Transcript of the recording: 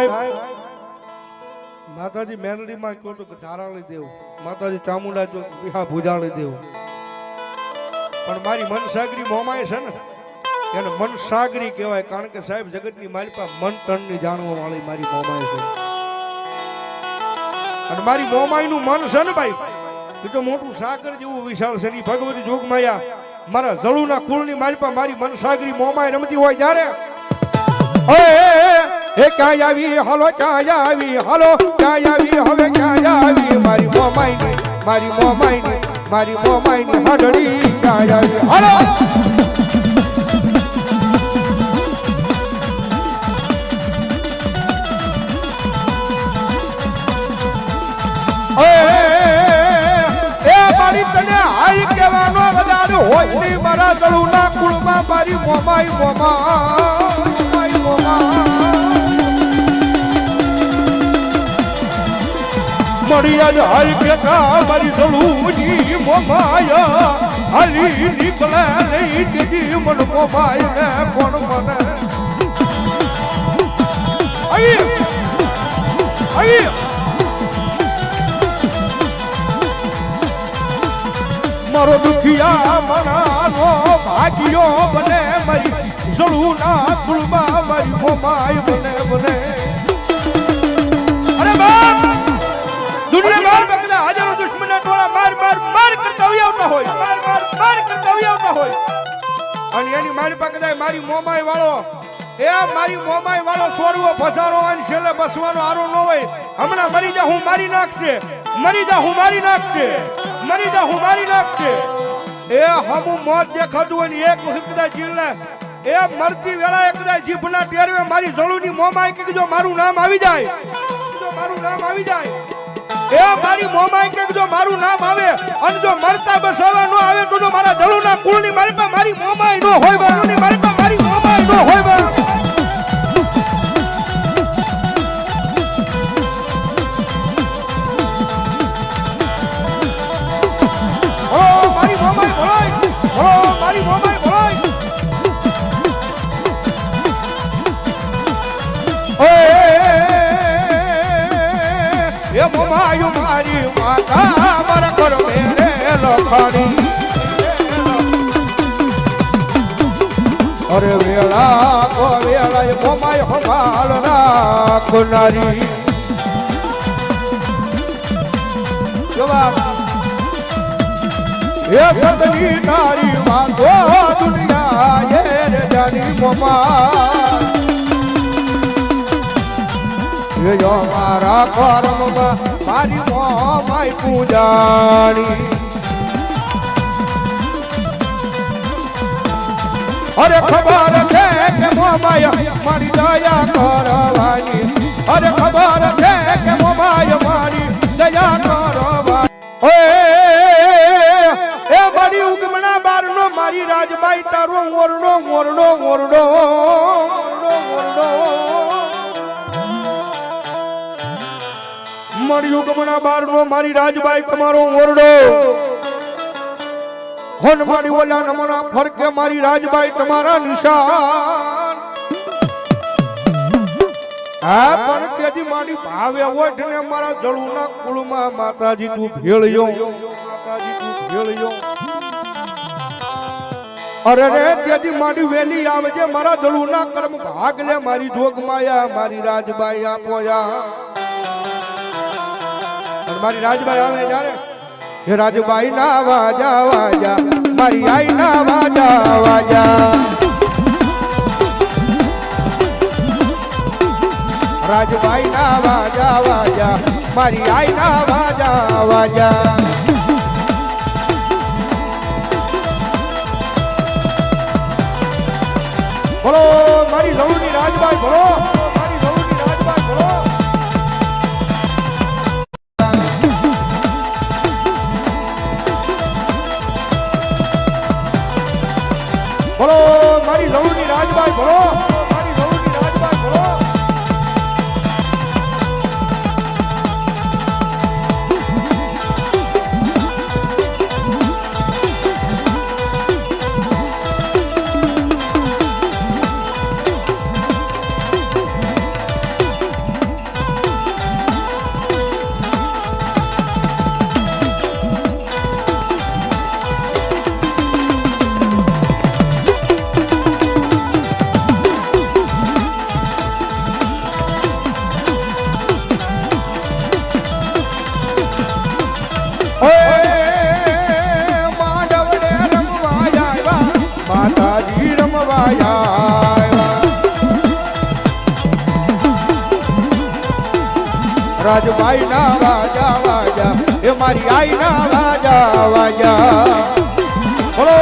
સાહેબ માતાજી મેલડીમાં કહો તો ધારાળી દેવ, માતાજી ચામુંડા જો વિહા ભુજાળી દેવ, પણ મારી મનસાગરી મોમાય છે ને એને મનસાગરી કહેવાય. કારણ કે સાહેબ જગતની મારી પાસે મન તણની જાણવા વાળી મારી મોમાય છે. અને મારી મોમાઈનું મન છે ને ભાઈ એ તો મોટું સાગર જેવું વિશાળ છે. ની ભગવતી જોગમાયા મારા જળુના કુળની મારી પાસે મારી મનસાગરી મોમાય રમતી હોય જ્યારે એ ક્યાં આવી હાલો, ક્યાં આવી હાલો, ક્યાં આવી હવે ક્યાં આવી મારી મોમાઈની, મારી મોમાઈની, મારી મોમાઈની હાડડી ક્યાં આવી હાલો. એ મારી તને હાઈ કહેવાનો વધારે હોય નહીં મારા ગળુના કુળમાં મારી મોમાઈ, મોમાઈ, મોમાઈ મળી આજ હાઈ કેતા મારી ગળુની મોમાયા હાલી નીકળે નહીં તેજી મન મોમાઈ ને કોણ મને આઈ આઈ મારો દુખિયા મનાનો ભાગ્યો બને મારી જળુના કુળમાં મારી મોમાઈ બને બને. અરે બાપ દુનિયા બાર બગલા હજારો દુશ્મનના ટોળા માર માર માર કરતા આવતા હોય, માર માર માર કરતા આવતા હોય. અને એની મારી પાસે મારી મોમાઈ વાળો એ મારી મોમાઈ વાળો સોરવો ફસારો અને છેલ્લે બસવાનો આરો ન હોય. હમણાં મરી જા હું મારી નાખશે, મરી જા હું મારી નાખશે, મરી જા હું મારી નાખશે. એ હમું મોત દેખાતું હોય ને એક વખત કદાચ જીલને એ મરતી વેળાએ કદાચ જીભના ટેરવે મારી જળુની મોમાઈ કે જો મારું નામ આવી જાય, જો મારું નામ આવી જાય, એ મારી મોમાઈ કે જો મારું નામ આવે અને જો મરતા બસવા ન આવે તો જો મારા જળુના કુળની મારી પાસે મારી મોમાઈ ન હોય, મારી પાસે મારી મોમાઈ ન હોય. મારી માતા મારા ઘર મેરે લખાણી અરે વેળા કો વેળા એ મોમાય હમાલ નાખનારી જવાબ એ સદની તારી વાતો દુનિયા એ રે જાની મોમા જો મારા કર્મમાં મારી મોમાઈ પૂજાણી. અરે ખબર છે કે મોમાય મારી દયા કરવાની, અરે ખબર છે કે મોમાય મારી દયા કરવાની. એ મારી ઉગમણા બારનો મારી રાજબાઈ તારો ઓરડો ઓરડો ઓરડો ઓરડો મારી ઉગમણા બારનો મારી રાજબાઈ તમારો ઓરડો હોન મારી ઓલા નમણા ફરકે મારી રાજબાઈ તમારા નિશાન. આ પણ કેજી મારી ભાવે ઓઠ ને મારા જળુના કુળમાં માતાજી તું ભેળ્યો, માતાજી તું ભેળ્યો. અરે રે કેજી મારી વેલી આવજે મારા જળુના કર્મ ભાગ લે મારી જોગમાયા મારી રાજબાઈ આપોયા. મારી રાજબાઈ આવે જ્યારે હે રાજબાઈ ના વાજા વાજા મારી આઈ ના વાજા વાજા, રાજબાઈ ના વાજા વાજા મારી આઈ ના વાજા વાજા. બોલો મારી જળુની રાજબાઈ, બોલો મારી જળુની રાજબાઈ, બોલો. બોલો મારી જળુની રાજબાઈ, બોલો મારી જળુની રાજબાઈ, બોલો. રાજભાઈ ના વાજા વાજા એ મારી આઈ ના વાજા વાજા બોલો